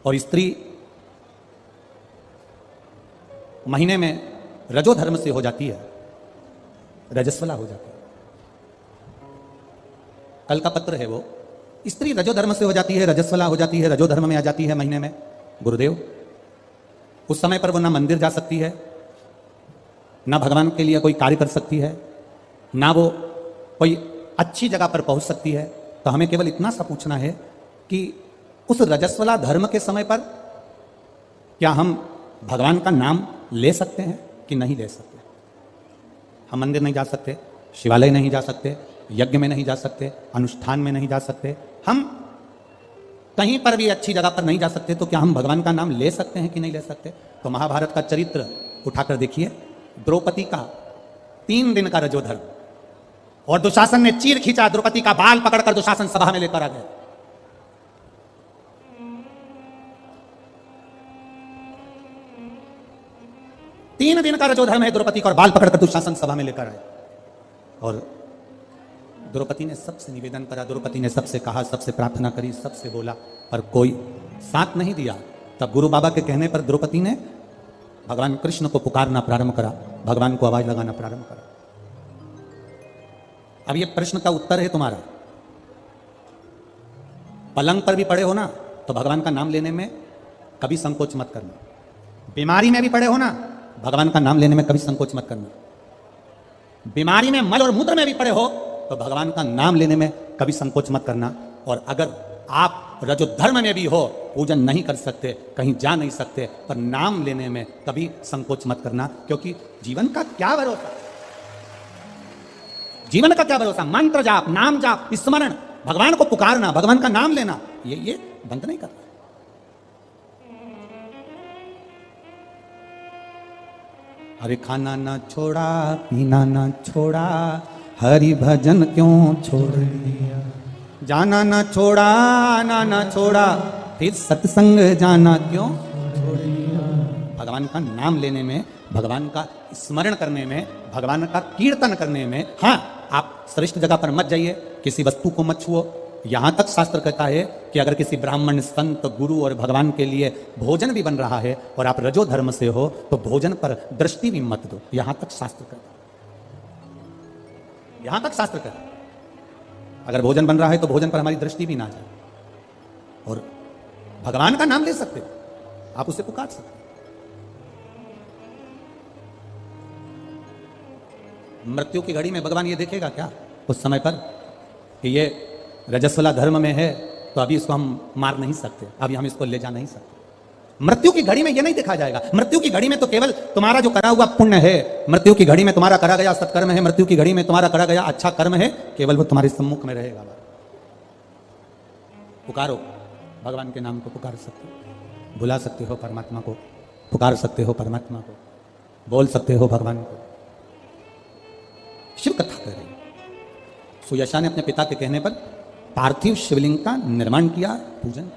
और स्त्री महीने में रजो धर्म से हो जाती है, रजस्वला हो जाती है। कल का पत्र है वो, स्त्री रजो धर्म से हो जाती है, रजस्वला हो जाती है, रजो धर्म में आ जाती है महीने में। गुरुदेव, उस समय पर वो ना मंदिर जा सकती है, ना भगवान के लिए कोई कार्य कर सकती है, ना वो कोई अच्छी जगह पर पहुंच सकती है। तो हमें केवल इतना सा पूछना है कि उस रजस्वला धर्म के समय पर क्या हम भगवान का नाम ले सकते हैं कि नहीं ले सकते? हम मंदिर नहीं जा सकते, शिवालय नहीं जा सकते, यज्ञ में नहीं जा सकते, अनुष्ठान में नहीं जा सकते, हम कहीं पर भी अच्छी जगह पर नहीं जा सकते, तो क्या हम भगवान का नाम ले सकते हैं कि नहीं ले सकते? तो महाभारत का चरित्र उठाकर देखिए, द्रौपदी का 3 दिन का रजोधर्म, और दुशासन ने चीर खींचा, द्रौपदी का बाल पकड़कर दुशासन सभा में लेकर आ गए। तीन दिन का रजोधर्म है द्रौपदी का, और बाल पकड़कर दुशासन सभा में लेकर आए। और द्रौपदी ने सबसे निवेदन करा, द्रौपदी ने सबसे कहा, सबसे प्रार्थना करी, सबसे बोला, पर कोई साथ नहीं दिया। तब गुरु बाबा के कहने पर द्रौपदी ने भगवान कृष्ण को पुकारना प्रारंभ करा, भगवान को आवाज लगाना प्रारंभ करा। अब ये प्रश्न का उत्तर है तुम्हारा। पलंग पर भी पड़े हो ना, तो भगवान का नाम लेने में कभी संकोच मत करना। बीमारी में भी पड़े हो ना, भगवान का नाम लेने में कभी संकोच मत करना। बीमारी में, मल और मूत्र में भी पड़े हो, तो भगवान का नाम लेने में कभी संकोच मत करना। और अगर आप रजो धर्म में भी हो, पूजन नहीं कर सकते, कहीं जा नहीं सकते, पर नाम लेने में कभी संकोच मत करना, क्योंकि जीवन का क्या भरोसा, जीवन का क्या भरोसा। मंत्र जाप, नाम जाप, स्मरण, भगवान को पुकारना, भगवान का नाम लेना, ये बंद नहीं करना। अरे खाना ना छोड़ा, पीना ना छोड़ा, हरि भजन क्यों छोड़ दिया, जाना ना छोड़ा, आना ना छोड़ा, फिर सत्संग जाना क्यों छोड़ दिया। भगवान का नाम लेने में, भगवान का स्मरण करने में, भगवान का कीर्तन करने में, हाँ, आप श्रेष्ठ जगह पर मत जाइए, किसी वस्तु को मत छुओ। यहां तक शास्त्र कहता है कि अगर किसी ब्राह्मण, संत, गुरु और भगवान के लिए भोजन भी बन रहा है और आप रजो धर्म से हो, तो भोजन पर दृष्टि भी मत दो। यहां तक शास्त्र कहता है, यहां तक शास्त्र कहता है। अगर भोजन बन रहा है तो भोजन पर हमारी दृष्टि भी ना जाए। और भगवान का नाम ले सकते हो, आप उसे पुकार सकते हो। मृत्यु की घड़ी में भगवान ये देखेगा क्या उस समय पर कि ये रजस्वला धर्म में है, तो अभी इसको हम मार नहीं सकते, अभी हम इसको ले जा नहीं सकते। मृत्यु की घड़ी में ये नहीं देखा जाएगा। मृत्यु की घड़ी में तो केवल तुम्हारा जो करा हुआ पुण्य है, मृत्यु की घड़ी में तुम्हारा करा गया सत्कर्म है, मृत्यु की घड़ी में तुम्हारा करा गया अच्छा कर्म है, केवल वो तुम्हारे सम्मुख में रहेगा। पुकारो, भगवान के नाम को पुकार सकते हो, बुला सकते हो परमात्मा को, पुकार सकते हो परमात्मा को, बोल सकते हो भगवान को। शिव कथा कह रही। सुयशा ने अपने पिता के कहने पर पार्थिव शिवलिंग का निर्माण किया, पूजन।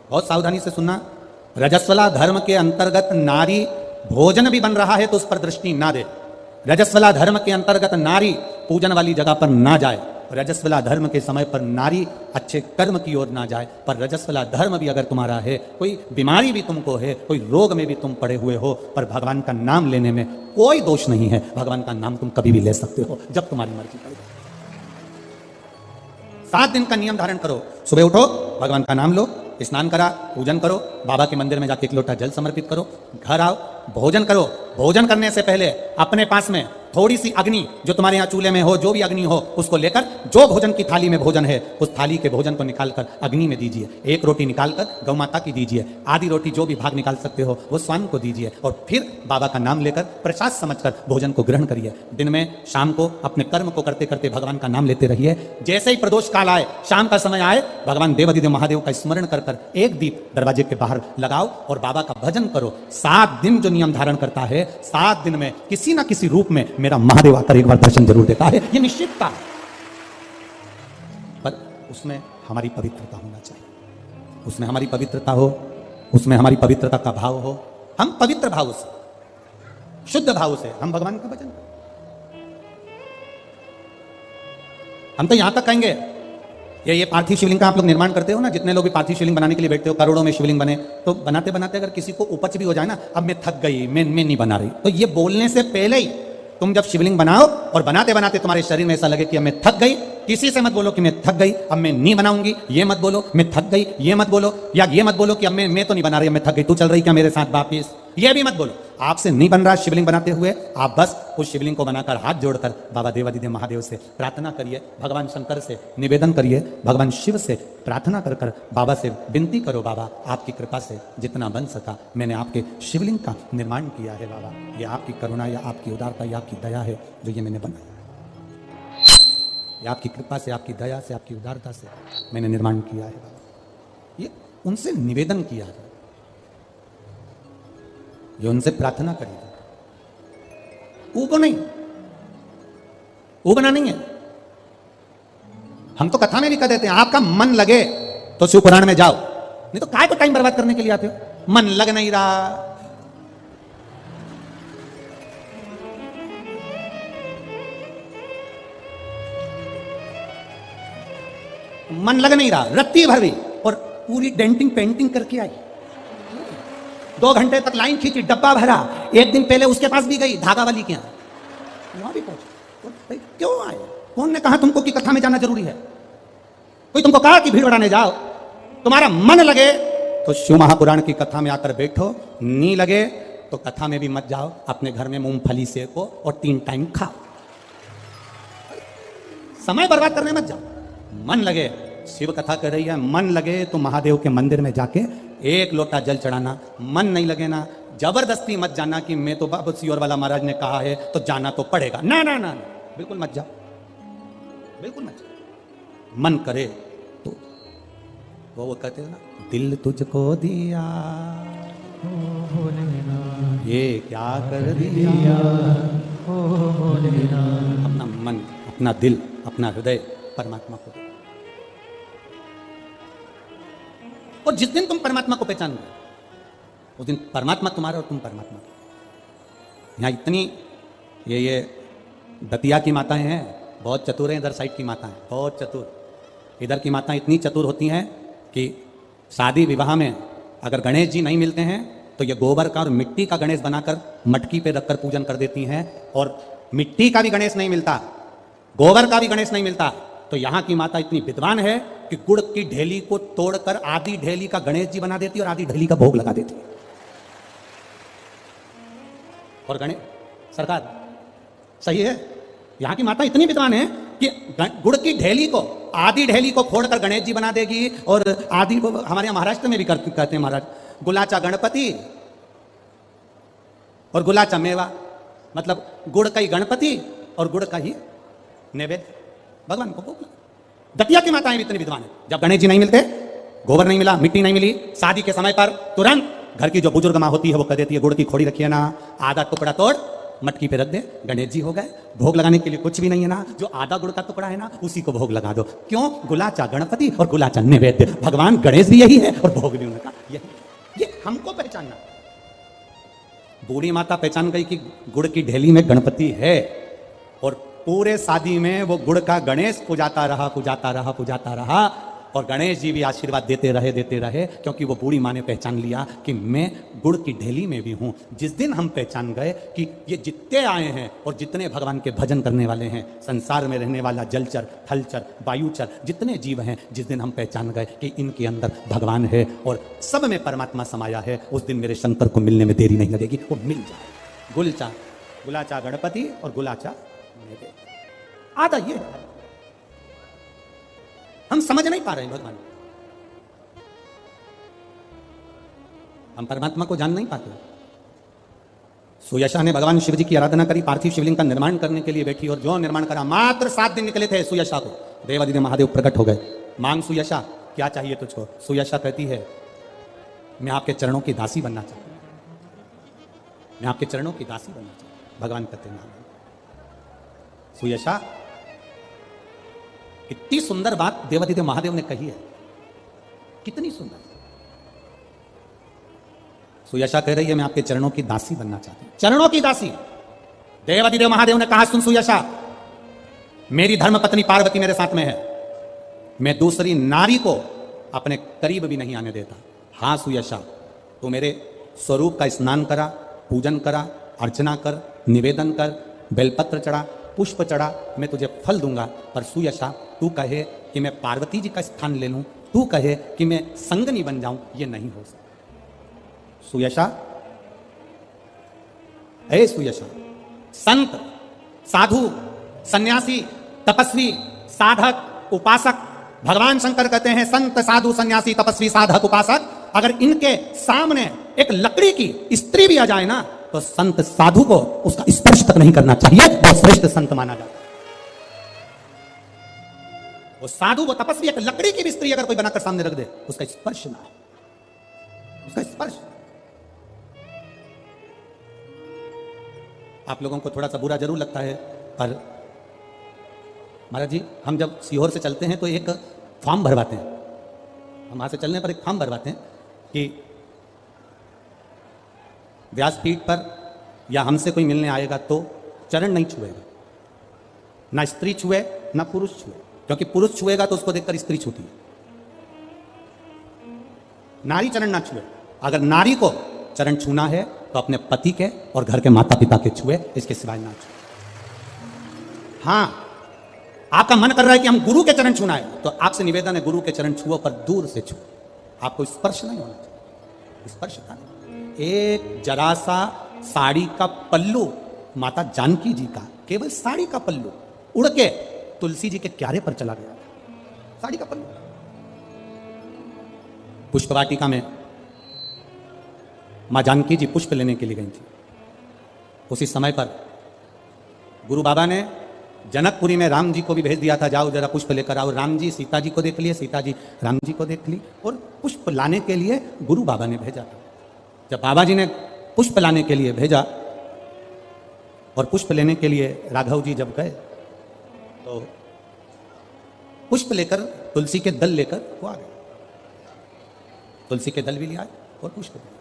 बहुत सावधानी से सुनना, रजस्वला धर्म के अंतर्गत नारी भोजन भी बन रहा है तो उस पर दृष्टि ना दे। रजस्वला धर्म के अंतर्गत नारी पूजन वाली जगह पर ना जाए। रजस्वला धर्म के समय पर नारी अच्छे कर्म की ओर ना जाए। पर रजस्वला धर्म भी अगर तुम्हारा है, कोई बीमारी भी तुमको है, कोई रोग में भी तुम पड़े हुए हो, पर भगवान का नाम लेने में कोई दोष नहीं है। भगवान का नाम तुम कभी भी ले सकते हो, जब तुम्हारी मर्जी पड़े। 7 दिन का नियम धारण करो। सुबह उठो, भगवान का नाम लो, स्नान करा, पूजन करो, बाबा के मंदिर में जाके 1 लोटा जल समर्पित करो, घर आओ, भोजन करो। भोजन करने से पहले अपने पास में थोड़ी सी अग्नि, जो तुम्हारे यहाँ चूल्हे में हो, जो भी अग्नि हो, उसको लेकर जो भोजन की थाली में भोजन है, उस थाली के भोजन को निकालकर अग्नि में दीजिए। 1 रोटी निकालकर गौ माता की दीजिए, आधी रोटी जो भी भाग निकाल सकते हो वो स्वामी को दीजिए, और फिर बाबा का नाम लेकर प्रसाद समझकर भोजन को ग्रहण करिए। दिन में, शाम को अपने कर्म को करते करते भगवान का नाम लेते रहिए। जैसे ही प्रदोष काल आए, शाम का समय आए, भगवान देवाधिदेव महादेव का स्मरण कर कर 1 दीप दरवाजे के बाहर लगाओ और बाबा का भजन करो। 7 दिन जो नियम धारण करता है, 7 दिन में किसी ना किसी रूप में मेरा महादेव आकर एक बार दर्शन जरूर देता है, ये निश्चितता। पर उसमें हमारी पवित्रता होना चाहिए, उसमें हमारी पवित्रता हो, उसमें हमारी पवित्रता का भाव हो। हम पवित्र भाव से, शुद्ध भाव से हम भगवान का भजन करें। हम तो यहां तक कहेंगे ये पार्थिव शिवलिंग का आप लोग निर्माण करते हो ना, जितने लोग भी पार्थिव शिवलिंग बनाने के लिए बैठते हो, करोड़ों में शिवलिंग बने, तो बनाते बनाते अगर किसी को उपच भी हो जाए ना, अब मैं थक गई, मैं नहीं बना रही, तो ये बोलने से पहले ही तुम जब शिवलिंग बनाओ और बनाते बनाते तुम्हारे शरीर में ऐसा लगे कि अब मैं थक गई, किसी से मत बोलो कि मैं थक गई, अब मैं नहीं बनाऊंगी, ये मत बोलो मैं थक गई, ये मत बोलो, या ये मत बोलो कि अब मैं तो नहीं बना रही, मैं थक गई, तू चल रही क्या मेरे साथ वापिस, ये भी मत बोलो। आपसे नहीं बन रहा शिवलिंग बनाते हुए, आप बस उस शिवलिंग को बनाकर हाथ जोड़कर बाबा देवादिदेव महादेव से प्रार्थना करिए, भगवान शंकर से निवेदन करिए, भगवान शिव से प्रार्थना कर कर बाबा से विनती करो, बाबा आपकी कृपा से जितना बन सका मैंने आपके शिवलिंग का निर्माण किया है, बाबा ये आपकी करुणा या आपकी उदारता या आपकी दया है जो ये मैंने बनाया, ये आपकी कृपा से, आपकी दया से, आपकी उदारता से मैंने निर्माण किया है बाबा। ये उनसे निवेदन किया है, ये उनसे प्रार्थना करिए, ऊबो नहीं, ऊबना नहीं है। हम तो कथा में भी कह देते हैं आपका मन लगे तो शिव पुराण में जाओ, नहीं तो काय को टाइम बर्बाद करने के लिए आते हो, मन लग नहीं रहा, मन लग नहीं रहा, रत्ती भर भी और पूरी डेंटिंग पेंटिंग करके आई, 2 घंटे तक लाइन खींची, डब्बा भरा, एक दिन पहले उसके पास भी गई, धागा वाली के यहां वहां भी पहुंची, तो क्यों आए, कौन ने कहा तुमको कि कथा में जाना जरूरी है, कोई तुमको कहा कि भीड़ बढ़ाने जाओ, तुम्हारा मन लगे तो शिव महापुराण की कथा में आकर बैठो, नहीं लगे तो कथा में भी मत जाओ, अपने घर में मूंगफली सेको और 3 टाइम खाओ, समय बर्बाद करने मत जाओ। मन लगे, शिव कथा कर रही है, मन लगे तो महादेव के मंदिर में जाके 1 लोटा जल चढ़ाना, मन नहीं लगे ना जबरदस्ती मत जाना कि मैं तो बाबा सियोर वाला महाराज ने कहा है तो जाना तो पड़ेगा, ना ना ना, बिल्कुल मत जाओ, बिल्कुल मत जाओ। मन करे तो वो कहते हैं ना, दिल तुझको दिया ये क्या कर दिया, अपना मन, अपना दिल, अपना हृदय परमात्मा को, और जिस दिन तुम परमात्मा को पहचान गए उस दिन परमात्मा तुम्हारा और तुम परमात्मा का। यहाँ इतनी ये दतिया की माताएं हैं, बहुत चतुर हैं, इधर साइड की माताएं बहुत चतुर, इधर की माताएं इतनी चतुर होती हैं कि शादी विवाह में अगर गणेश जी नहीं मिलते हैं तो ये गोबर का और मिट्टी का गणेश बनाकर मटकी पे रखकर पूजन कर देती हैं, और मिट्टी का भी गणेश नहीं मिलता, गोबर का भी गणेश नहीं मिलता, तो यहाँ की माता इतनी विद्वान है कि गुड़ की ढेली को तोड़कर आधी ढेली का गणेश जी बना देती है और आधी ढेली का भोग लगा देती है। और गणेश सरकार सही है, यहाँ की माता इतनी विद्वान है कि गुड़ की ढेली को, आधी ढेली को फोड़कर गणेश जी बना देगी, और आधी हमारे यहाँ महाराष्ट्र में भी कहते हैं महाराज, गुलाचा गणपति और गुलाचा मेवा, मतलब गुड़ का ही गणपति और गुड़ का ही नैवेद्य भगवान को भोग। दतिया की माताएं भी इतनी विद्वान है, जब गणेश जी नहीं मिलते, गोबर नहीं मिला, मिट्टी नहीं मिली, शादी के समय पर तुरंत घर की जो बुजुर्ग माँ होती है वो कह देती है गुड़ की खोड़ी रखिए ना, आधा टुकड़ा तोड़ मटकी पे रख दे, गणेश जी हो गए, भोग लगाने के लिए कुछ भी नहीं है ना, जो आधा गुड़ का टुकड़ा है ना उसी को भोग लगा दो। क्यों? गुलाचा गणपति और गुलाचा नैवेद्य, भगवान गणेश भी यही है और भोग भी उनका यही। ये हमको पहचानना, बूढ़ी माता पहचान गई कि गुड़ की ढेली में गणपति है, और पूरे शादी में वो गुड़ का गणेश पुजाता रहा, पुजाता रहा, पुजाता रहा, और गणेश जी भी आशीर्वाद देते रहे, क्योंकि वो बूढ़ी माँ ने पहचान लिया कि मैं गुड़ की ढेली में भी हूँ। जिस दिन हम पहचान गए कि ये जितने आए हैं और जितने भगवान के भजन करने वाले हैं, संसार में रहने वाला जलचर, थलचर, वायुचर, जितने जीव हैं, जिस दिन हम पहचान गए कि इनके अंदर भगवान है और सब में परमात्मा समाया है, उस दिन मेरे शंकर को मिलने में देरी नहीं लगेगी, वो मिल जाए। गुलाचा गणपति और गुलाचा आधा ये हम समझ नहीं पा रहे हैं भगवान, हम परमात्मा को जान नहीं पाते। सुयशा ने भगवान शिव जी की आराधना करी, पार्थिव शिवलिंग का निर्माण करने के लिए बैठी, और जो निर्माण करा, मात्र 7 दिन निकले थे सुयशा को, देवादिदेव महादेव प्रकट हो गए। मांग सुयशा, क्या चाहिए तुझको? सुयशा कहती है मैं आपके चरणों की दासी बनना चाहती हूं, मैं आपके चरणों की दासी बनना चाहती हूं। भगवान कहते हैं सुयशा, कितनी सुंदर बात देवादिदेव महादेव ने कही है, कितनी सुंदर। सुयशा कह रही है मैं आपके चरणों की दासी बनना चाहती हूं, चरणों की दासी। देवादिदेव महादेव ने कहा सुन सुयशा, मेरी धर्म पत्नी पार्वती मेरे साथ में है, मैं दूसरी नारी को अपने करीब भी नहीं आने देता। हाँ सुयशा, तू मेरे स्वरूप का स्नान करा, पूजन करा, अर्चना कर, निवेदन कर, बेलपत्र चढ़ा, पुष्प चढ़ा, मैं तुझे फल दूंगा। पर सुयशा, तू कहे कि मैं पार्वती जी का स्थान ले लूं, तू कहे कि मैं संगनी बन जाऊं, ये नहीं हो सकता। सुयशा, ऐ सुयशा, संत, साधु, सन्यासी, तपस्वी, साधक, उपासक, भगवान शंकर कहते हैं संत, साधु, सन्यासी, तपस्वी, साधक, उपासक, अगर इनके सामने एक लकड़ी की स्त्री भी आ जाए ना, तो संत साधु को उसका स्पर्श तक नहीं करना चाहिए, वो श्रेष्ठ संत माना जाता है। वो साधु, वो तपस्वी, एक लकड़ी की भी स्त्री अगर कोई बनाकर सामने रख दे, उसका स्पर्श ना है, उसका स्पर्श। आप लोगों को थोड़ा सा बुरा जरूर लगता है, पर महाराज जी, हम जब सीहोर से चलते हैं तो एक फॉर्म भरवाते हैं। हम वहां से चलने पर एक फॉर्म भरवाते हैं कि व्यासपीठ पर या हमसे कोई मिलने आएगा तो चरण नहीं छुएगा, ना स्त्री छुए ना पुरुष छुए, क्योंकि पुरुष छुएगा तो उसको देखकर स्त्री छूती है। नारी चरण ना छुए, अगर नारी को चरण छूना है तो अपने पति के और घर के माता पिता के छुए, इसके सिवाय ना छुए। हाँ, आपका मन कर रहा है कि हम गुरु के चरण छूना है, तो आपसे निवेदन है गुरु के चरण छुओ, पर दूर से छुओ, आपको स्पर्श नहीं होना चाहिए। स्पर्श था एक जरा सा साड़ी का पल्लू माता जानकी जी का, केवल साड़ी का पल्लू उड़ के तुलसी जी के क्यारे पर चला गया। साड़ी का पल्लू। पुष्पवाटिका में मां जानकी जी पुष्प लेने के लिए गई थी। उसी समय पर गुरु बाबा ने जनकपुरी में राम जी को भी भेज दिया था, जाओ जरा पुष्प लेकर आओ। राम जी सीता जी को देख लिए, सीता जी राम जी को देख ली, और पुष्प लाने के लिए गुरु बाबा ने भेजा था। जब बाबा जी ने पुष्प लाने के लिए भेजा और पुष्प लेने के लिए राघव जी जब गए, तो पुष्प लेकर, तुलसी के दल लेकर वो आ गए। तुलसी के दल भी ले आए और पुष्प भी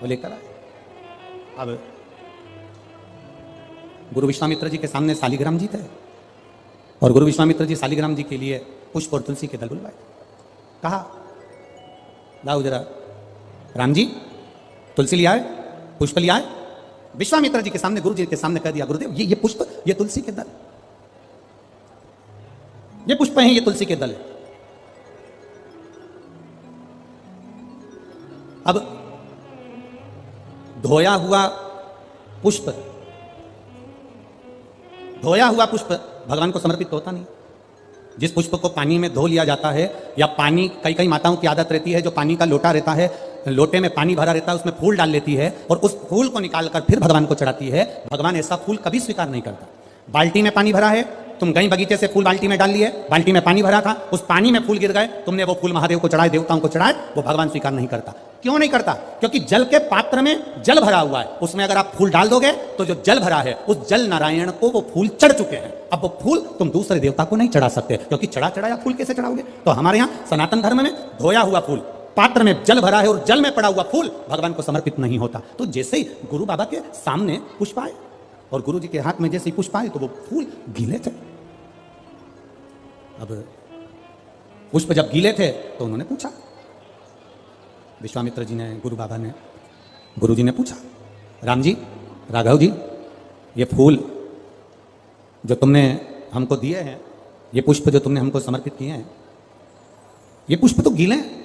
वो लेकर आए। अब गुरु विश्वामित्र जी के सामने शालिग्राम जी थे, और गुरु विश्वामित्र जी शालिग्राम जी के लिए पुष्प और तुलसी के दल बुलवाए। कहा, लाओ जरा राम जी, तुलसी ले आए, पुष्प ले आए। विश्वामित्र जी के सामने, गुरु जी के सामने कह दिया, गुरुदेव ये पुष्प, ये तुलसी के दल, ये पुष्प हैं, ये तुलसी के दल है। अब धोया हुआ पुष्प, धोया हुआ पुष्प भगवान को समर्पित होता नहीं। जिस पुष्प को पानी में धो लिया जाता है, या पानी, कई कई माताओं की आदत रहती है, जो पानी का लोटा रहता है, लोटे में पानी भरा रहता है, उसमें फूल डाल लेती है और उस फूल को निकालकर फिर भगवान को चढ़ाती है। भगवान ऐसा फूल कभी स्वीकार नहीं करता। बाल्टी में पानी भरा है, तुम गई बगीचे से फूल बाल्टी में डाल लिए, बाल्टी में पानी भरा था, उस पानी में फूल गिर गए, तुमने वो फूल महादेव को चढ़ाए, देवताओं को चढ़ाए, वो भगवान स्वीकार नहीं करता। क्यों नहीं करता? क्योंकि जल के पात्र में जल भरा हुआ है, उसमें अगर आप फूल डाल दोगे तो जो जल भरा है, उस जल नारायण को वो फूल चढ़ चुके हैं। अब वो फूल तुम दूसरे देवता को नहीं चढ़ा सकते, क्योंकि चढ़ाया फूल कैसे चढ़ाओगे? तो हमारे यहाँ सनातन धर्म में धोया हुआ फूल, पात्र में जल भरा है और जल में पड़ा हुआ फूल भगवान को समर्पित नहीं होता। तो जैसे ही गुरु बाबा के सामने पुष्प आए और गुरु जी के हाथ में जैसे ही पुष्प आए, तो वो फूल गीले थे। अब पुष्प जब गीले थे तो उन्होंने पूछा, विश्वामित्र जी ने, गुरु बाबा ने, गुरु जी ने पूछा, राम जी, राघव जी, ये फूल जो तुमने हमको दिए हैं, ये पुष्प जो तुमने हमको समर्पित किए हैं, ये पुष्प तो गीले हैं।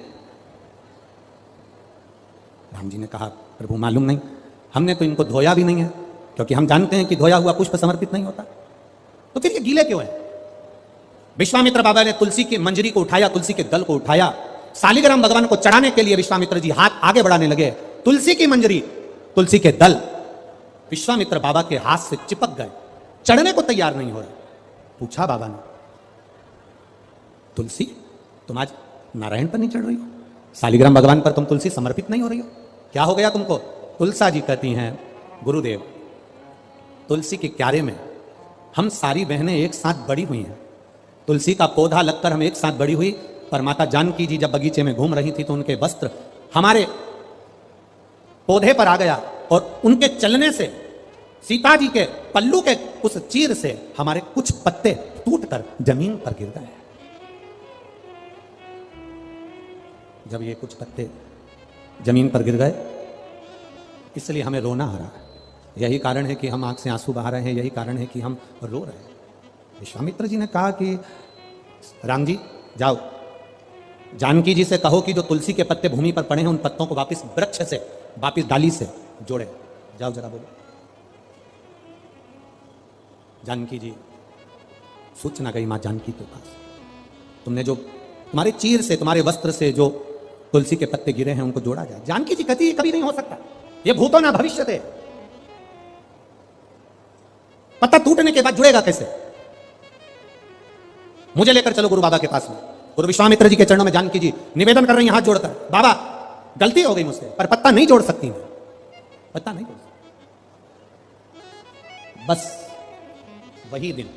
राम जी ने कहा, प्रभु मालूम नहीं, हमने तो इनको धोया भी नहीं है, क्योंकि हम जानते हैं कि धोया हुआ पुष्प समर्पित नहीं होता, तो फिर ये गीले क्यों है? विश्वामित्र बाबा ने तुलसी की मंजरी को उठाया, तुलसी के दल को उठाया, शालिग्राम भगवान को चढ़ाने के लिए विश्वामित्र जी हाथ आगे बढ़ाने लगे। तुलसी की मंजरी, तुलसी के दल विश्वामित्र बाबा के हाथ से चिपक गए, चढ़ने को तैयार नहीं हो रहे। पूछा बाबा ने, तुलसी, तुम आज नारायण पर नहीं चढ़ रही हो, शालिग्राम भगवान पर तुम तुलसी समर्पित नहीं हो रही हो, क्या हो गया तुमको? तुलसा जी कहती हैं, गुरुदेव, तुलसी के क्यारे में हम सारी बहनें एक साथ बड़ी हुई हैं, तुलसी का पौधा लगकर हम एक साथ बड़ी हुई, पर माता जानकी जी जब बगीचे में घूम रही थी तो उनके वस्त्र हमारे पौधे पर आ गया, और उनके चलने से, सीता जी के पल्लू के उस चीर से हमारे कुछ पत्ते टूटकर जमीन पर गिर गए। जब ये कुछ पत्ते जमीन पर गिर गए, इसलिए हमें रोना आ रहा है। यही कारण है कि हम आंख से आंसू बहा रहे हैं, यही कारण है कि हम रो रहे हैं। विश्वामित्र जी ने कहा कि राम जी जाओ, जानकी जी से कहो कि जो तुलसी के पत्ते भूमि पर पड़े हैं उन पत्तों को वापस वृक्ष से, वापस डाली से जोड़े। जाओ जरा बोलो। जानकी जी सूचना गई मां जानकी के पास, तुमने जो तुम्हारे चीर से, तुम्हारे वस्त्र से जो तुलसी के पत्ते गिरे हैं उनको जोड़ा जाए। जानकी जी कहती है कभी नहीं हो सकता, ये भूतो ना भविष्य थे, पत्ता टूटने के बाद जुड़ेगा कैसे? मुझे लेकर चलो गुरु बाबा के पास में। गुरु विश्वामित्र जी के चरणों में जानकी जी निवेदन कर रही हैं हाथ जोड़कर, बाबा गलती हो गई मुझसे, पर पत्ता नहीं जोड़ सकती मैं, पत्ता नहीं जोड़ सकती। बस वही दिन,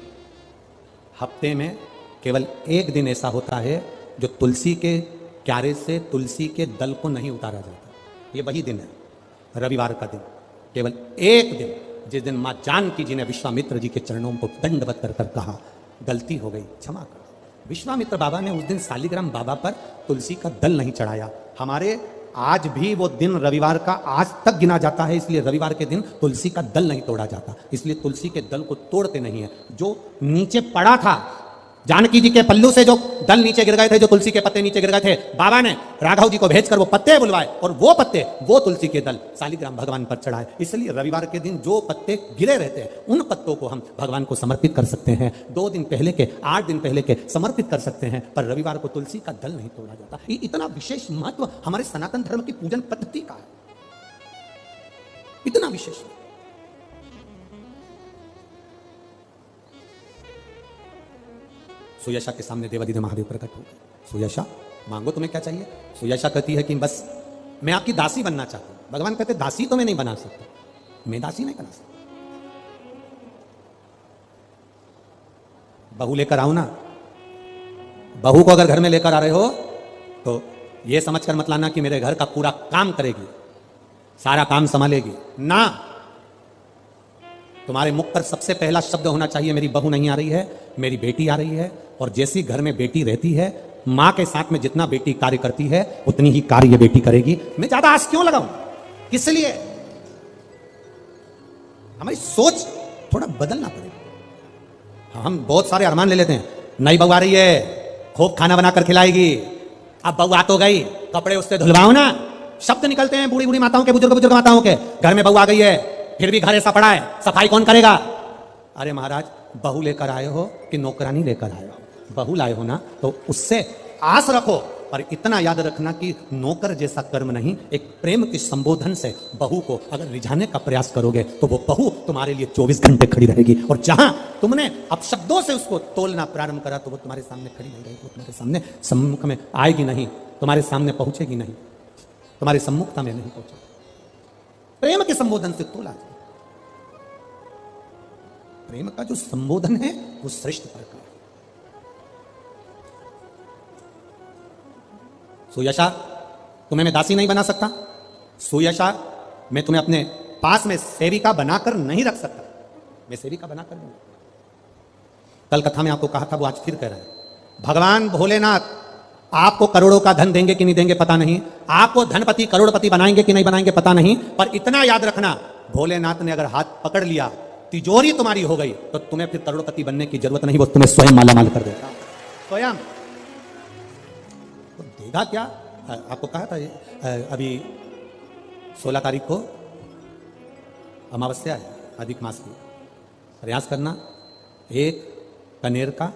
हफ्ते में केवल एक दिन ऐसा होता है जो तुलसी के क्यारे से तुलसी के दल को नहीं उतारा जाता। ये वही दिन है, रविवार का दिन, केवल एक दिन, जिस दिन मां जानकी जी ने विश्वामित्र जी के चरणों को दंडवत कर कर कहा गलती हो गई, क्षमा कर। विश्वामित्र बाबा ने उस दिन शालिग्राम बाबा पर तुलसी का दल नहीं चढ़ाया। हमारे आज भी वो दिन रविवार का आज तक गिना जाता है, इसलिए रविवार के दिन तुलसी का दल नहीं तोड़ा जाता, इसलिए तुलसी के दल को तोड़ते नहीं है। जो नीचे पड़ा था, जानकी जी के पल्लू से जो दल नीचे गिर गए थे, जो तुलसी के पत्ते नीचे गिर गए थे, बाबा ने राघव जी को भेजकर वो पत्ते बुलवाए और वो पत्ते, वो तुलसी के दल शालिग्राम भगवान पर चढ़ाए। इसलिए रविवार के दिन जो पत्ते गिरे रहते हैं उन पत्तों को हम भगवान को समर्पित कर सकते हैं। 2 दिन पहले के, 8 दिन पहले के समर्पित कर सकते हैं, पर रविवार को तुलसी का दल नहीं तोड़ा जाता। ये इतना विशेष महत्व हमारे सनातन धर्म की पूजन पद्धति का है, इतना विशेष। सुयशा के सामने देवादिदेव महादेव प्रकट हो गए। सुयशा मांगो तुम्हें क्या चाहिए? सुयशा कहती है कि बस मैं आपकी दासी बनना चाहती हूं। भगवान कहते दासी तो मैं नहीं बना सकता, मैं दासी नहीं बना सकता, बहू लेकर आओ ना। बहू को अगर घर में लेकर आ रहे हो तो यह समझकर मत लाना कि मेरे घर का पूरा काम करेगी, सारा काम संभालेगी ना। तुम्हारे मुख पर सबसे पहला शब्द होना चाहिए मेरी बहू नहीं आ रही है, मेरी बेटी आ रही है। और जैसी घर में बेटी रहती है, मां के साथ में जितना बेटी कार्य करती है उतनी ही कार्य ये बेटी करेगी। मैं ज्यादा आस क्यों लगाऊं? किस लिए? हमारी सोच थोड़ा बदलना पड़ेगा। हम बहुत सारे अरमान ले लेते हैं, नई बहू आ रही है, खूब खाना बनाकर खिलाएगी। अब बहू आ तो गई, कपड़े उससे धुलवाओ ना। शब्द निकलते हैं बूढ़ी बूढ़ी माताओं के, बुजुर्ग माताओं के, घर में बहू आ गई है, फिर भी घर ऐसा पड़ा है, सफाई कौन करेगा? अरे महाराज, बहू लेकर आए हो कि नौकरानी लेकर आए हो? बहू लाए हो ना, तो उससे आस रखो, पर इतना याद रखना कि नौकर जैसा कर्म नहीं, एक प्रेम के संबोधन से बहू को अगर रिझाने का प्रयास करोगे तो वो बहू तुम्हारे लिए 24 घंटे खड़ी रहेगी। और जहां तुमने अब शब्दों से उसको तोलना प्रारंभ करा तो वो तुम्हारे सामने खड़ी नहीं रहेगी, तुम्हारे सामने सम्मुख में आएगी नहीं, तुम्हारे सामने पहुंचेगी नहीं, तुम्हारी सम्मुखता में नहीं पहुंचेगी। प्रेम के संबोधन से तोला जाए। प्रेम का जो संबोधन है वो श्रेष्ठ प्रकार। सुयशा, तुम्हें मैं दासी नहीं बना सकता। सुयशा, मैं तुम्हें अपने पास में सेविका बनाकर नहीं रख सकता, मैं सेविका बनाकर नहीं। कल कथा में आपको कहा था, वो आज फिर कह रहे हैं। भगवान भोलेनाथ आपको करोड़ों का धन देंगे कि नहीं देंगे पता नहीं, आपको धनपति करोड़पति बनाएंगे कि नहीं बनाएंगे पता नहीं, पर इतना याद रखना, भोलेनाथ ने अगर हाथ पकड़ लिया, तिजोरी तुम्हारी हो गई, तो तुम्हें फिर करोड़पति बनने की जरूरत नहीं, वो तुम्हें स्वयं मालामाल कर देगा। स्वयं तो देगा क्या? आपको कहा था अभी 16 तारीख को अमावस्या है अधिक मास की। प्रयास करना, एक कनेर का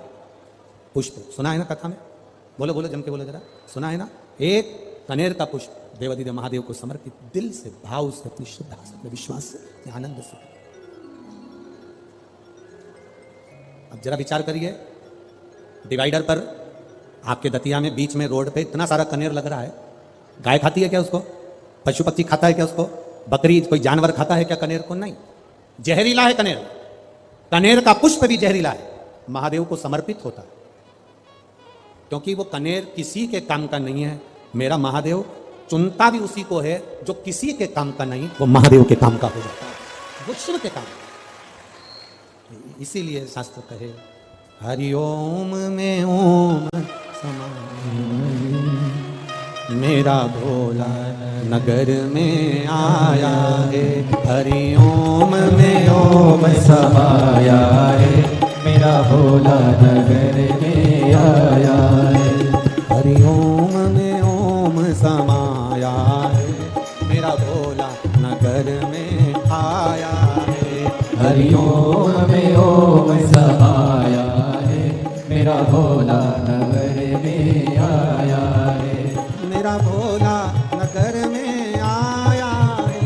पुष्प, सुना है ना कथा में? बोलो बोलो, जम के बोलो जरा, सुना है ना? एक कनेर का पुष्प देवादिदेव महादेव को समर्पित, दिल से, भाव से, अपनी श्रद्धा से, अपने विश्वास से, आनंद से। अब जरा विचार करिए, डिवाइडर पर आपके दतिया में बीच में रोड पे इतना सारा कनेर लग रहा है, गाय खाती है क्या उसको? पशु पक्षी खाता है क्या उसको? बकरी, कोई जानवर खाता है क्या कनेर को? नहीं। जहरीला है कनेर, कनेर का पुष्प भी जहरीला है, महादेव को समर्पित होता है, क्योंकि वो कनेर किसी के काम का नहीं है। मेरा महादेव चुनता भी उसी को है जो किसी के काम का नहीं, वो महादेव के काम का हो जाता है, वो शिव के काम। इसीलिए शास्त्र कहे हरिओम में ओम मेरा भोला नगर में आया है, हरि ओम में ओम समाया है, मेरा भोला नगर में आया है। हरि ओम में ओम समाया है, मेरा भोला नगर में आया है। हरि ओम में ओम समाया है, मेरा भोला नगर में आया है। मेरा भोला नगर में आया है,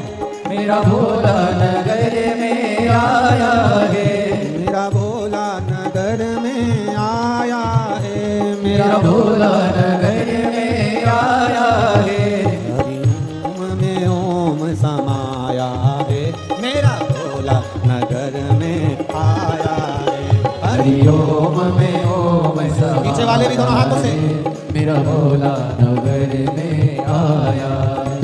मेरा भोला नगर में आया है। मेरा भोला नगर में आया है, मेरा भोला नगर में आया है। हरि ओम में ओम समाया है, मेरा भोला नगर में आया है। हरि ओम में ओम समाया। पीछे वाले भी दोनों हाथों से। मेरा भोला नगर में आया है।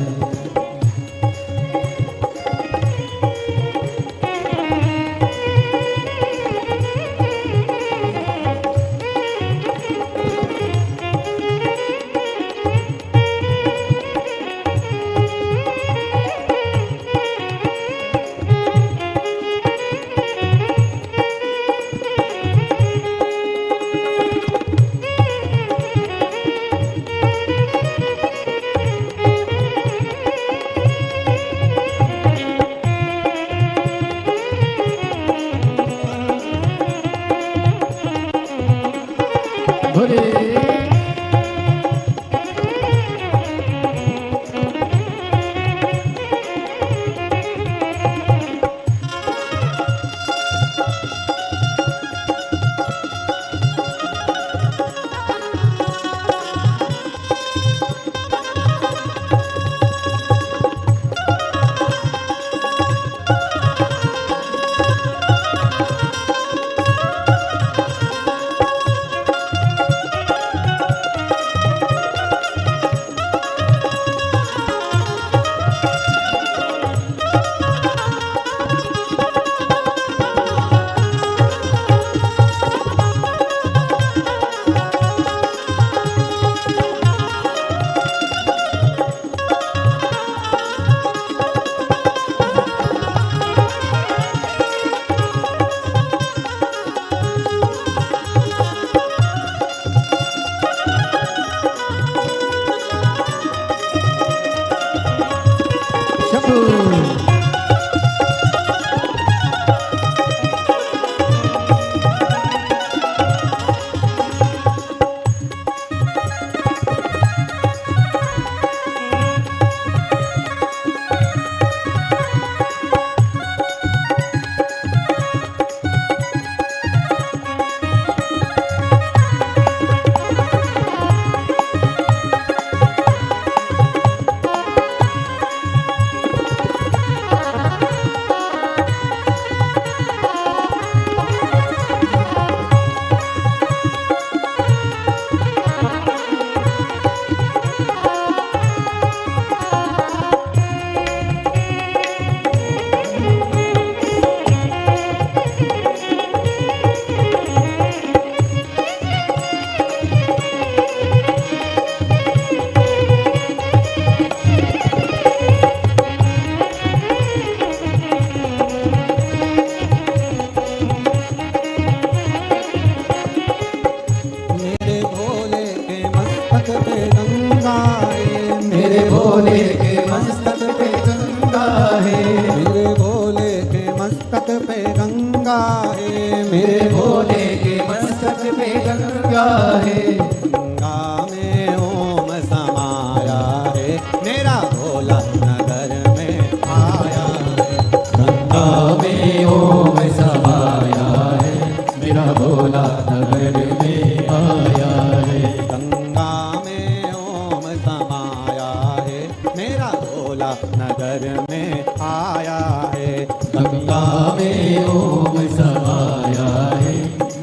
भोले के मस्तक पे गंगा है, मेरे भोले के मस्तक पे गंगा है, मेरे भोले के मस्तक पे गंगा है। गंगा में ओम समाया है, मेरा भोला नगर में आया है। गंगा में ओम समाया है, मेरा भोला नगर में आया है। गंगा में ओम समाया है, मेरा भोला नगर में आया है। गंगा में ओम समाया है,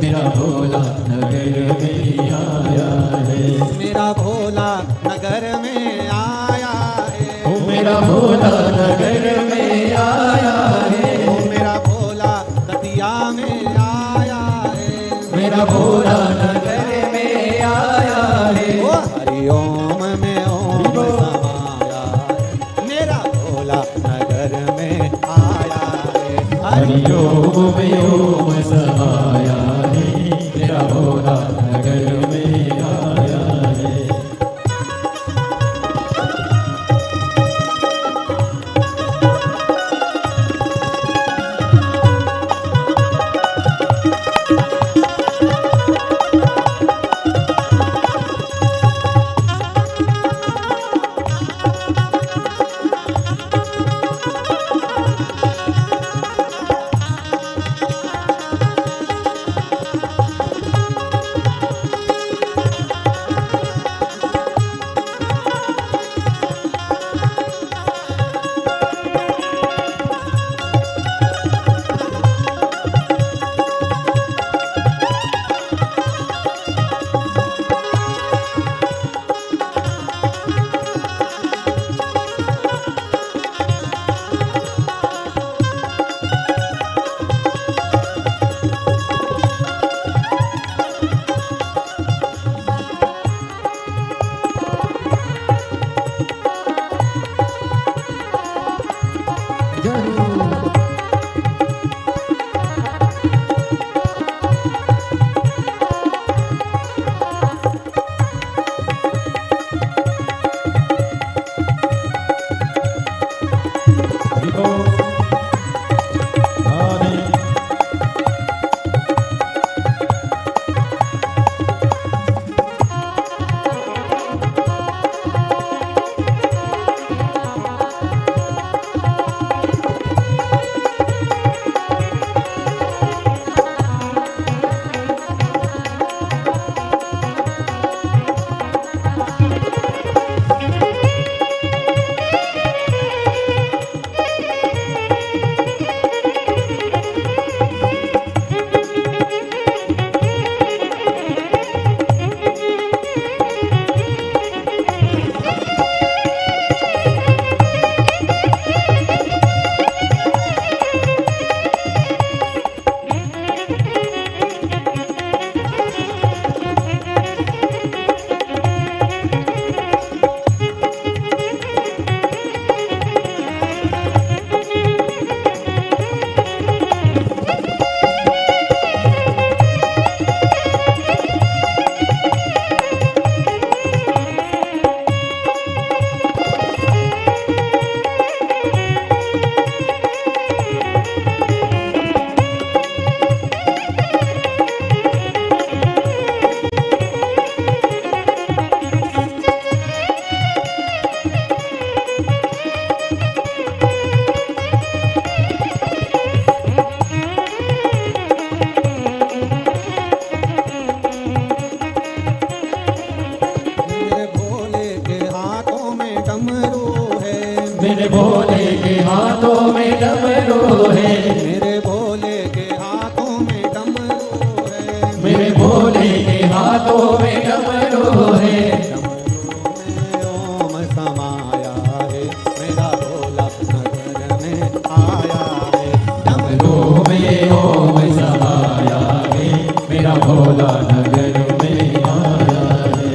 मेरा भोला नगर में आया है। मेरा भोला नगर में आया है, ओ मेरा भोला नगर में आया है। ओ मेरा भोला दतिया में आया है, मेरा भोला नगर में आया है। ओ हरि ओम में ओम हरिओम में ओम समाया है मेरा भोला नगर में आया है। मेरे भोले के हाथों में डमरू है, मेरे भोले के हाथों में डमरू है, मेरे भोले के हाथों में डमरू है। ओम समाया है मेरा भोला नगर में आया है। डमरू में ओम समाया है मेरा भोला नगर में आया है।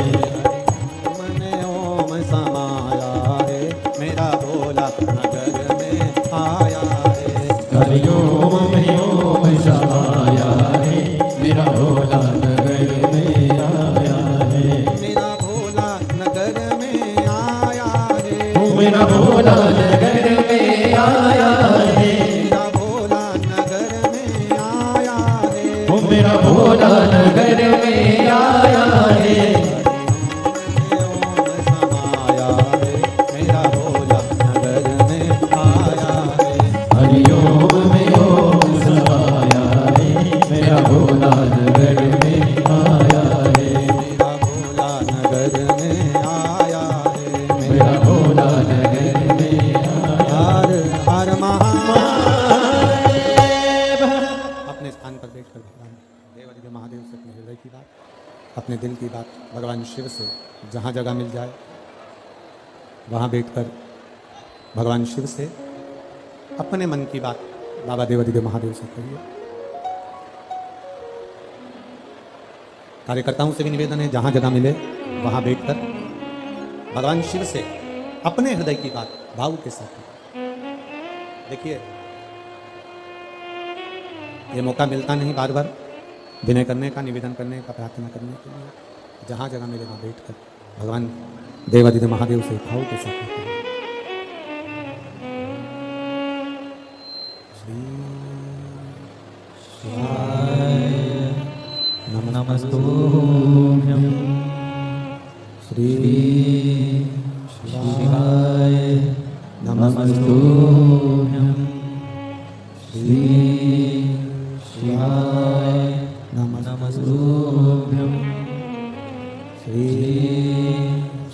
मने ओम समाया है मेरा भोला नगर में आया है। हरिओम में ओम समाया है मेरा भोला नगर में आया है। मेरा भोला नगर में आया है। मेरा भोला नगर में आया है। मेरा भोला नगर में आया है। मेरा भोला नगर में आया है। ओम समाया है मेरा भोला नगर में आया है। हरिओम में ओम समाया है मेरा भोला नगर में आया है। मेरा भोला नगर में आया है। मेरा भोला नगर में हर हर महादेव। अपने स्थान पर बैठकर भगवान देवाधिदेव महादेव से अपने हृदय की बात, अपने दिल की बात भगवान शिव से जहाँ जगह मिल जाए वहाँ बैठकर भगवान शिव से अपने मन की बात बाबा देवाधिदेव महादेव से कहिए। कार्यकर्ताओं से भी निवेदन है जहाँ जगह मिले वहाँ बैठकर भगवान शिव से अपने हृदय की बात भाव के साथ देखिए। ये मौका मिलता नहीं बार बार विनय करने का, निवेदन करने का, प्रार्थना करने के लिए। जहाँ जगह मिले वहाँ बैठ कर भगवान देवादिदेव महादेव से भाव के साथ करते हैं। श्री शिवाय नमस्तुभ्यं श्री शिवाय नमस्तुभ्यं श्री शिवाय नमस्तुभ्यं श्री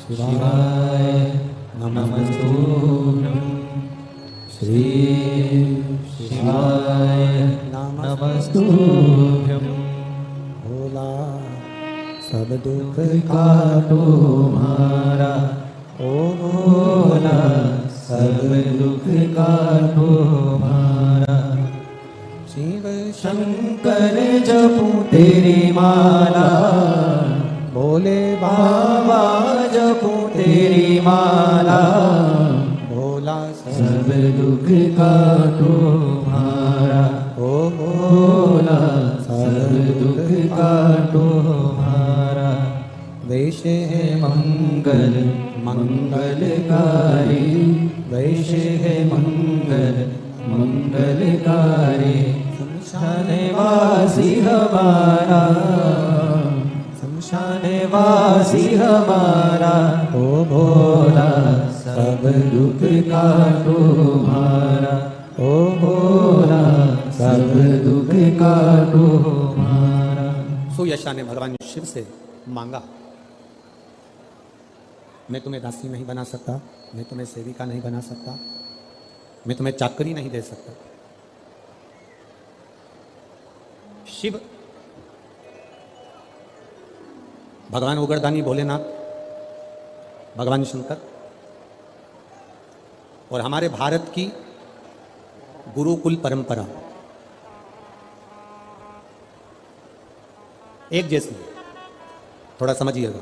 शिवाय नमस्तुभ्यं श्री शिवाय नमस्तुभ्यं भोला सब दुख काटो मारा ओ भोला सब दुख काटो मारा शिव शंकर जपूं तेरी माला भोले बाबा जपूं तेरी माला भोला सब दुख काटो मारा ओ भोला सब दुख काटो मारा वैश है मंगल मंगलकारी वैश है मंगल मंगलकारी शमशानवासी हमारा शमशानवासी हमारा ओ भोला सब दुख काटो मारा ओ भोला सब दुख काटो मारा। सुयशा ने भगवान शिव से मांगा, मैं तुम्हें दासी नहीं बना सकता, मैं तुम्हें सेविका नहीं बना सकता, मैं तुम्हें चाकरी नहीं दे सकता। शिव भगवान उगरदानी भोलेनाथ, भगवान शंकर और हमारे भारत की गुरुकुल परंपरा एक जैसी है। थोड़ा समझिएगा,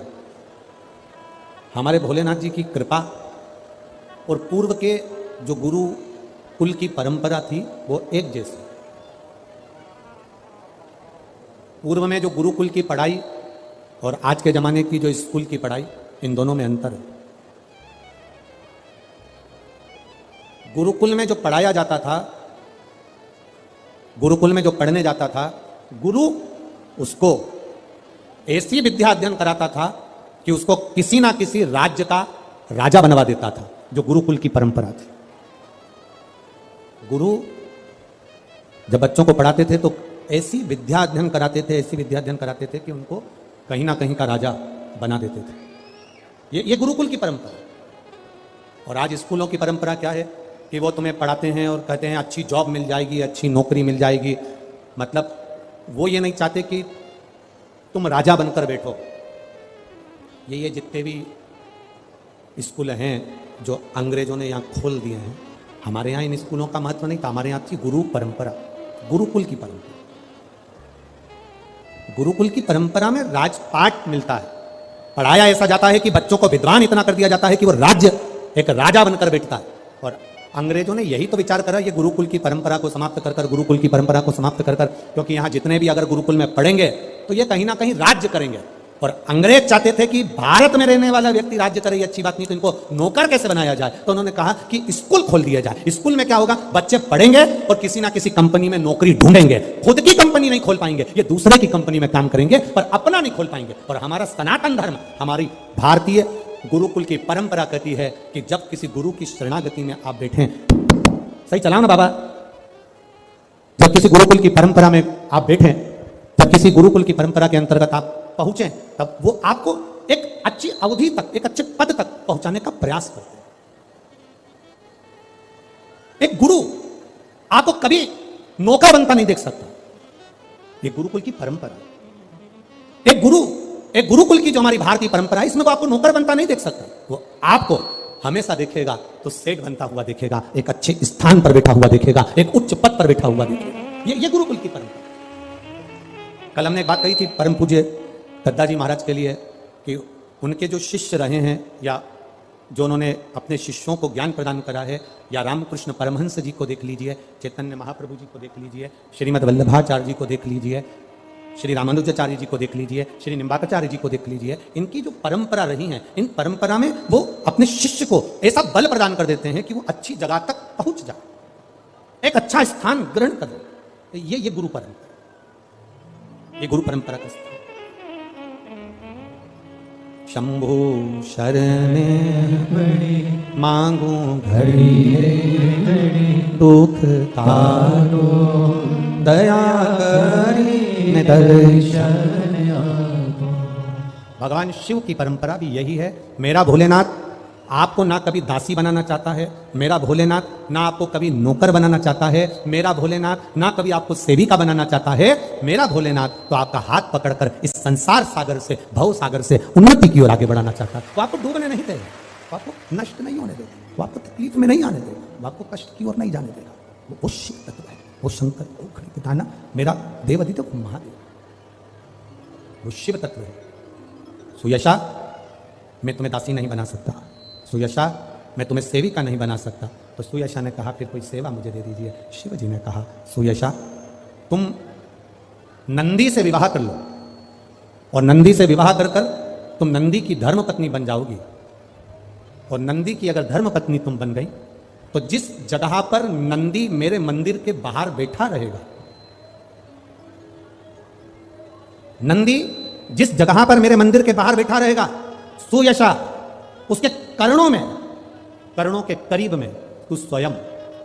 हमारे भोलेनाथ जी की कृपा और पूर्व के जो गुरु कुल की परंपरा थी वो एक जैसी। पूर्व में जो गुरुकुल की पढ़ाई और आज के जमाने की जो स्कूल की पढ़ाई, इन दोनों में अंतर है। गुरुकुल में जो पढ़ाया जाता था, गुरुकुल में जो पढ़ने जाता था, गुरु उसको ऐसी विद्या अध्ययन कराता था कि उसको किसी ना किसी राज्य का राजा बनवा देता था, जो गुरुकुल की परंपरा थी। गुरु जब बच्चों को पढ़ाते थे तो ऐसी विद्या अध्ययन कराते थे, ऐसी विद्या अध्ययन कराते थे कि उनको कहीं ना कहीं का राजा बना देते थे। ये गुरुकुल की परंपरा। और आज स्कूलों की परंपरा क्या है कि वो तुम्हें पढ़ाते हैं और कहते हैं अच्छी जॉब मिल जाएगी, अच्छी नौकरी मिल जाएगी। मतलब वो ये नहीं चाहते कि तुम राजा बनकर बैठो। ये जितने भी स्कूल हैं जो अंग्रेजों ने यहाँ खोल दिए हैं, हमारे यहाँ इन स्कूलों का महत्व नहीं था। हमारे यहाँ थी गुरु परंपरा, गुरुकुल की परंपरा। गुरुकुल की परंपरा में राजपाट मिलता है, पढ़ाया ऐसा जाता है कि बच्चों को विद्वान इतना कर दिया जाता है कि वो राज्य एक राजा बनकर बैठता है। और अंग्रेजों ने यही तो विचार करा, ये गुरुकुल की परंपरा को समाप्त कर गुरुकुल की परंपरा को समाप्त कर क्योंकि यहाँ जितने भी अगर गुरुकुल में पढ़ेंगे तो ये कहीं ना कहीं राज्य करेंगे। और अंग्रेज चाहते थे कि भारत में रहने वाला व्यक्ति राज्य करे, ये अच्छी बात नहीं, तो इनको नौकर कैसे बनाया जाए। तो उन्होंने कहा कि स्कूल खोल दिया जाए। स्कूल में क्या होगा, बच्चे पढ़ेंगे और किसी ना किसी कंपनी में नौकरी ढूंढेंगे। खुद की कंपनी नहीं खोल पाएंगे, ये दूसरे की कंपनी में काम करेंगे, पर अपना नहीं खोल पाएंगे। और हमारा सनातन धर्म, हमारी भारतीय गुरुकुल की परंपरा कहती है कि जब किसी गुरु की शरणागति में आप बैठें, सही चलाओ ना बाबा, जब किसी गुरुकुल की परंपरा में आप बैठें, जब किसी गुरुकुल की परंपरा के अंतर्गत आप पहुंचे, तब वो आपको एक अच्छी अवधि तक, एक अच्छे पद तक पहुंचाने का प्रयास करते हैं। एक गुरु आपको कभी नौकर बनता नहीं देख सकता, ये गुरुकुल की परंपरा। एक गुरुकुल की जो हमारी भारतीय परंपरा है, इसमें वो आपको नौकर बनता नहीं देख सकता। वो आपको हमेशा देखेगा तो सेठ बनता हुआ देखेगा, एक अच्छे स्थान पर बैठा हुआ देखेगा, एक उच्च पद पर बैठा हुआ देखेगा। ये गुरुकुल की परंपरा। कल हमने एक बात कही थी परम पूज्य दद्दा जी महाराज के लिए कि उनके जो शिष्य रहे हैं या जो उन्होंने अपने शिष्यों को ज्ञान प्रदान करा है, या रामकृष्ण परमहंस जी को देख लीजिए, चैतन्य महाप्रभु जी को देख लीजिए, श्रीमद् वल्लभाचार्य जी को देख लीजिए, श्री रामानुजाचार्य जी को देख लीजिए, श्री निम्बाकाचार्य जी को देख लीजिए, इनकी जो परंपरा रही है, इन परंपरा में वो अपने शिष्य को ऐसा बल प्रदान कर देते हैं कि वो अच्छी जगह तक पहुंच जाए, एक अच्छा स्थान ग्रहण कर ले। ये गुरु परंपरा, ये गुरु परंपरा का स्थान। शंभु शरण मांगू घड़ी दुख तारो, दया करी दर्शन। भगवान शिव की परंपरा भी यही है। मेरा भोलेनाथ आपको ना कभी दासी बनाना चाहता है, मेरा भोलेनाथ ना आपको कभी नौकर बनाना चाहता है, मेरा भोलेनाथ ना कभी आपको सेविका बनाना चाहता है। मेरा भोलेनाथ तो आपका हाथ पकड़कर इस संसार सागर से, भव सागर से उन्नति की ओर आगे बढ़ाना चाहता है। वो आपको डूबने नहीं देगा, वो आपको नष्ट नहीं होने देगा, वो आपको तकलीफ में नहीं आने देगा, वो आपको कष्ट की ओर नहीं जाने देगा। वो शिव तत्व है, वो शंकर, वो खड़ी पिताना, मेरा देवादित्य महादेव, वो शिव तत्व है। सुयशा, मैं तुम्हें दासी नहीं बना सकता, सुयशा मैं तुम्हें सेविका नहीं बना सकता। तो सुयशा ने कहा फिर कोई सेवा मुझे दे दीजिए। शिव जी ने कहा सुयशा तुम नंदी से विवाह कर लो, और नंदी से विवाह कर कर तुम नंदी की धर्म पत्नी बन जाओगी। और नंदी की अगर धर्म पत्नी तुम बन गई तो जिस जगह पर नंदी मेरे मंदिर के बाहर बैठा रहेगा, नंदी जिस जगह पर मेरे मंदिर के बाहर बैठा रहेगा, सुयशा उसके कर्णों में, कर्णों के करीब में तू स्वयं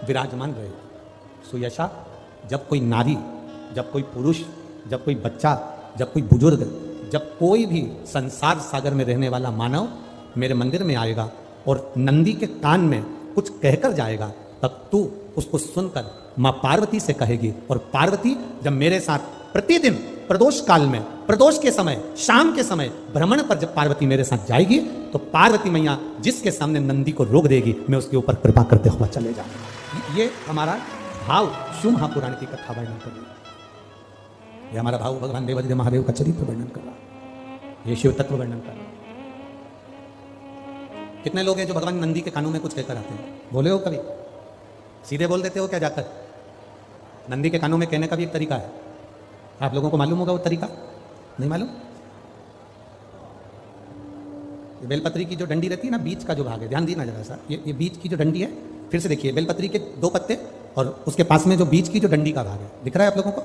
विराजमान रहेगा। सुयशा जब कोई नारी, जब कोई पुरुष, जब कोई बच्चा, जब कोई बुजुर्ग, जब कोई भी संसार सागर में रहने वाला मानव मेरे मंदिर में आएगा और नंदी के कान में कुछ कहकर जाएगा, तब तू उसको सुनकर मां पार्वती से कहेगी। और पार्वती जब मेरे साथ प्रतिदिन प्रदोष काल में, प्रदोष के समय, शाम के समय भ्रमण पर जब पार्वती मेरे साथ जाएगी, तो पार्वती मैया जिसके सामने नंदी को रोक देगी, मैं उसके ऊपर कृपा करते हुए चले जाऊंगा। ये हमारा भाव शिव महापुराण की कथा वर्णन कर रही है। ये हमारा भाव भगवान देवादिदेव महादेव का चरित्र वर्णन कर रहा है, ये शिव तत्व वर्णन कर रहा है। कितने लोग हैं जो भगवान नंदी के कानों में कुछ कहकर आते हैं? बोले हो कभी? सीधे बोल देते हो क्या जाकर? नंदी के कानों में कहने का भी एक तरीका है, आप लोगों को मालूम होगा वो तरीका? नहीं मालूम? ये बेलपत्री की जो डंडी रहती है ना, बीच का जो भाग है, ध्यान दीना जरा सा, ये बीच की जो डंडी है, फिर से देखिए, बेलपत्री के 2 पत्ते और उसके पास में जो बीच की जो डंडी का भाग है, दिख रहा है आप लोगों को?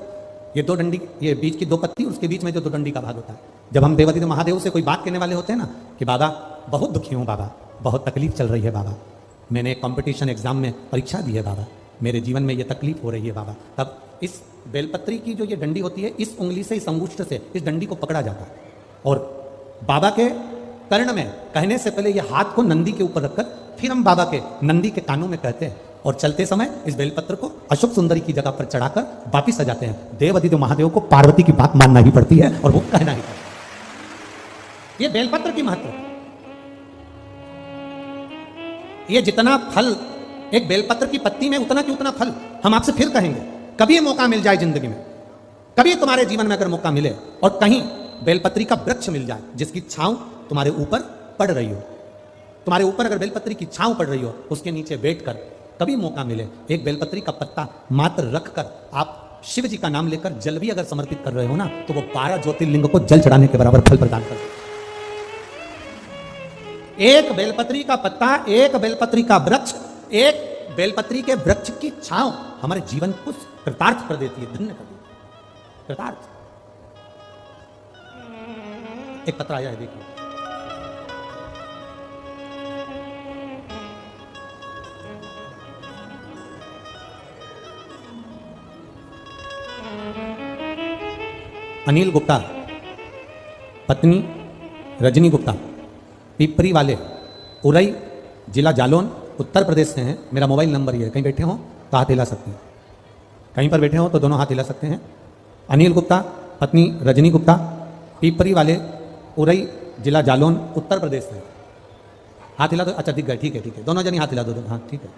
ये 2 डंडी, ये बीच की 2 पत्ती, उसके बीच में जो 2 डंडी का भाग होता है। जब हम देवादिदेव महादेव से कोई बात कहने वाले होते हैं ना कि बाबा बहुत दुखी हूँ, बाबा बहुत तकलीफ चल रही है, बाबा मैंने एक कॉम्पिटिशन एग्जाम में परीक्षा दी है, बाबा मेरे जीवन में ये तकलीफ हो रही है बाबा, तब इस बेलपत्री की जो ये डंडी होती है, इस उंगली से, इस अंगूष्ठ से इस डंडी को पकड़ा जाता है, और बाबा के कर्ण में कहने से पहले ये हाथ को नंदी के ऊपर रखकर फिर हम बाबा के नंदी के कानों में कहते हैं, और चलते समय इस बेलपत्र को अशोक सुंदरी की जगह पर चढ़ाकर वापिस आ जाते हैं। देवादिदेव महादेव को पार्वती की बात मानना ही पड़ती है और वो कहना ही पड़ता है। ये बेलपत्र की महत्व, ये जितना फल एक बेलपत्र की पत्ती में, उतना कि उतना फल हम आपसे फिर कहेंगे। कभी मौका मिल जाए जिंदगी में, कभी तुम्हारे जीवन में अगर मौका मिले और कहीं बेलपत्री का वृक्ष मिल जाए जिसकी छांव तुम्हारे ऊपर पड़ रही हो, तुम्हारे ऊपर अगर बेलपत्री की छांव पड़ रही हो, उसके नीचे बैठकर कभी मौका मिले, एक बेलपत्री का पत्ता मात्र रखकर आप शिव जी का नाम लेकर जल भी अगर समर्पित कर रहे हो ना, तो वो 12 ज्योतिर्लिंग को जल चढ़ाने के बराबर फल प्रदान कर। एक बेलपत्री का पत्ता, एक बेलपत्री का वृक्ष, एक बेलपत्री के वृक्ष की छांव हमारे जीवन को कृतार्थ कर देती है, धन्य कर देती है, कृतार्थ। एक पत्र आया है, देखिए। अनिल गुप्ता, पत्नी रजनी गुप्ता, पिपरी वाले, उरई, जिला जालौन, उत्तर प्रदेश से हैं। मेरा मोबाइल नंबर ये है, कहीं बैठे हो तो हाथ हिला सकते हैं, कहीं पर बैठे हो तो दोनों हाथ हिला सकते हैं। अनिल गुप्ता, पत्नी रजनी गुप्ता, पिपरी वाले, उरई, जिला जालौन, उत्तर प्रदेश से। हाथ हिला दो। अच्छा दिख गए, ठीक है ठीक है, दोनों जनी हाथ हिला दो। हाँ ठीक है।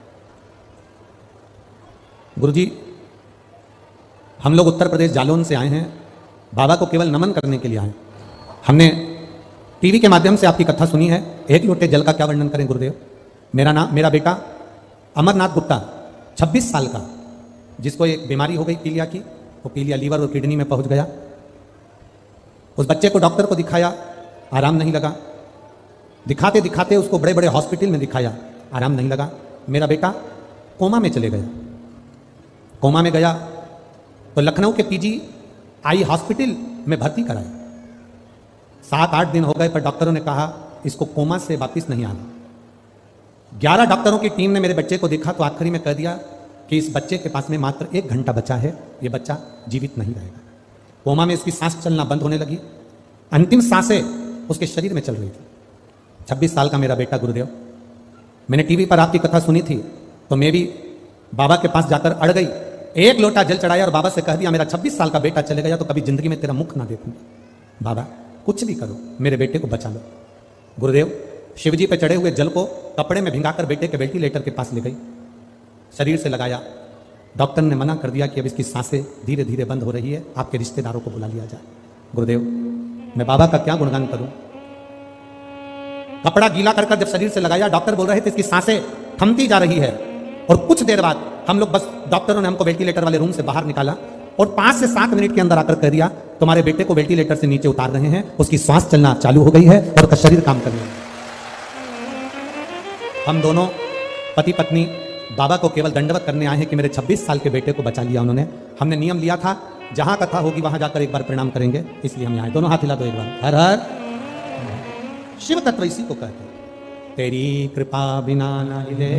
गुरुजी, हम लोग उत्तर प्रदेश जालौन से आए हैं, बाबा को केवल नमन करने के लिए आए। हमने टीवी के माध्यम से आपकी कथा सुनी है, एक लोटे जल का क्या वर्णन करें गुरुदेव। मेरा बेटा अमरनाथ गुप्ता 26 साल का, जिसको एक बीमारी हो गई पीलिया की, वो पीलिया लीवर और किडनी में पहुंच गया। उस बच्चे को डॉक्टर को दिखाया, आराम नहीं लगा। दिखाते दिखाते उसको बड़े बड़े हॉस्पिटल में दिखाया, आराम नहीं लगा। मेरा बेटा कोमा में चले गया। कोमा में गया तो लखनऊ के PGI हॉस्पिटल में भर्ती कराया। 7-8 दिन हो गए, पर डॉक्टरों ने कहा इसको कोमा से वापस नहीं आना। 11 डॉक्टरों की टीम ने मेरे बच्चे को देखा तो आखिरी में कह दिया कि इस बच्चे के पास में मात्र 1 घंटा बचा है, ये बच्चा जीवित नहीं रहेगा। कोमा में इसकी सांस चलना बंद होने लगी, अंतिम सांसें उसके शरीर में चल रही थी। 26 साल का मेरा बेटा गुरुदेव। मैंने टीवी पर आपकी कथा सुनी थी तो मैं भी बाबा के पास जाकर अड़ गई, 1 लोटा जल चढ़ाया और बाबा से कह दिया मेरा 26 साल का बेटा चले गया तो कभी जिंदगी में तेरा मुख ना देखूंगा। बाबा कुछ भी करो, मेरे बेटे को बचा लो। गुरुदेव शिवजी पे चढ़े हुए जल को कपड़े में भिंगाकर बेटे के वेंटिलेटर के पास ले गई, शरीर से लगाया। डॉक्टर ने मना कर दिया कि अब इसकी सांसें धीरे धीरे बंद हो रही है, आपके रिश्तेदारों को बुला लिया जाए। गुरुदेव मैं बाबा का क्या गुणगान करूं। कपड़ा गीला कर जब शरीर से लगाया, डॉक्टर बोल रहे थे इसकी सांसें थमती जा रही है। और कुछ देर बाद हम लोग बस, डॉक्टरों ने हमको वेंटिलेटर वाले रूम से बाहर निकाला और 5 से 7 मिनट के अंदर आकर कह दिया तुम्हारे बेटे को वेंटिलेटर से नीचे उतार रहे हैं, उसकी सांस चलना चालू हो गई है और उसका शरीर काम करने लगा। हम दोनों पति पत्नी बाबा को केवल दंडवत करने आए हैं कि मेरे 26 साल के बेटे को बचा लिया उन्होंने। हमने नियम लिया था जहां कथा होगी वहां जाकर एक बार प्रणाम करेंगे, इसलिए हम यहाँ दोनों हाथ हिला दो एक बार। हर हर शिव तत्व इसी को कहते हैं। तेरी कृपा बिना ना हिले।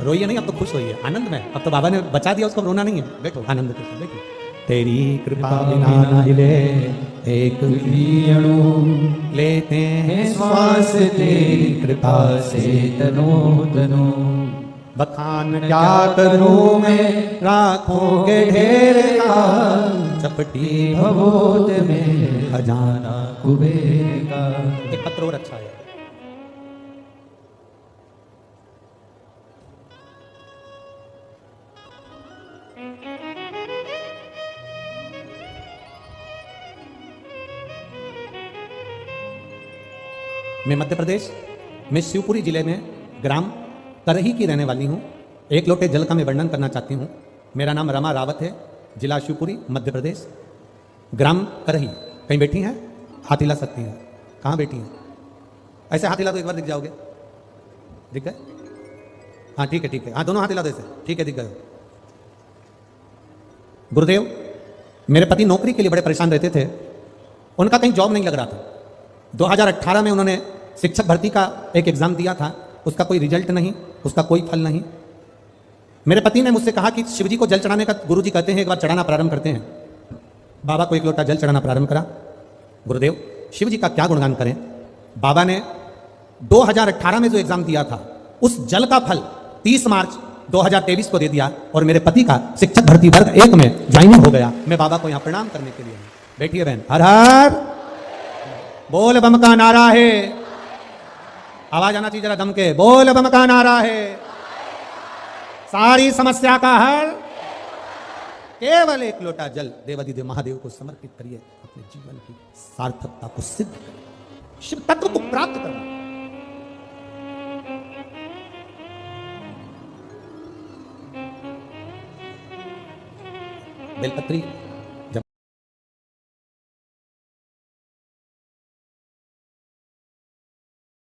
रोइए नहीं, अब तो खुश होइए, आनंद में। अब तो बाबा ने बचा दिया, उसको रोना नहीं है। देखो आनंद के साथ देखिए। तेरी कृपा बिना ना हिले एक भी अणु, लेते हैं श्वास तेरी कृपा से तनो तनो। बखान क्या करूं मैं राखों के ढेर का, चपटी भवोत में खजाना कुबेर का। एक पत्र और अच्छा है। मैं मध्य प्रदेश में शिवपुरी जिले में ग्राम करही की रहने वाली हूँ। एक लोटे जल का मैं वर्णन करना चाहती हूँ। मेरा नाम रमा रावत है, जिला शिवपुरी मध्य प्रदेश, ग्राम करही। कहीं बैठी हैं? हाथ हिला सकती हैं। कहाँ बैठी हैं? ऐसे हाथ हिला तो एक बार दिख जाओगे। दिख गए? हाँ ठीक है ठीक है। हाँ दोनों हाथ हिला दो ऐसे। ठीक है दिख गए। गुरुदेव मेरे पति नौकरी के लिए बड़े परेशान रहते थे, उनका कहीं जॉब नहीं लग रहा था। 2018 में उन्होंने शिक्षक भर्ती का एक एग्जाम दिया था, उसका कोई रिजल्ट नहीं, उसका कोई फल नहीं। मेरे पति ने मुझसे कहा कि शिवजी को जल चढ़ाने का गुरुजी कहते हैं एक बार चढ़ाना प्रारंभ करते हैं। बाबा को 1 लोटा जल चढ़ाना प्रारंभ करा। गुरुदेव शिवजी का क्या गुणगान करें। बाबा ने 2018 में जो एग्जाम दिया था उस जल का फल 30 मार्च 2023 को दे दिया और मेरे पति का शिक्षक भर्ती वर्ग 1 में ज्वाइनिंग हो गया। मैं बाबा को यहाँ प्रणाम करने के लिए बैठिए बहन। हर हर बोल बम का नारा है। आवाज आना चाहिए जरा दम के। बोल बम का नारा है। सारी समस्या का हल केवल 1 लोटा जल देवाधिदेव महादेव को समर्पित करिए। अपने जीवन की सार्थकता को सिद्ध करिए, शिव तत्व को प्राप्त करना। बेलपत्री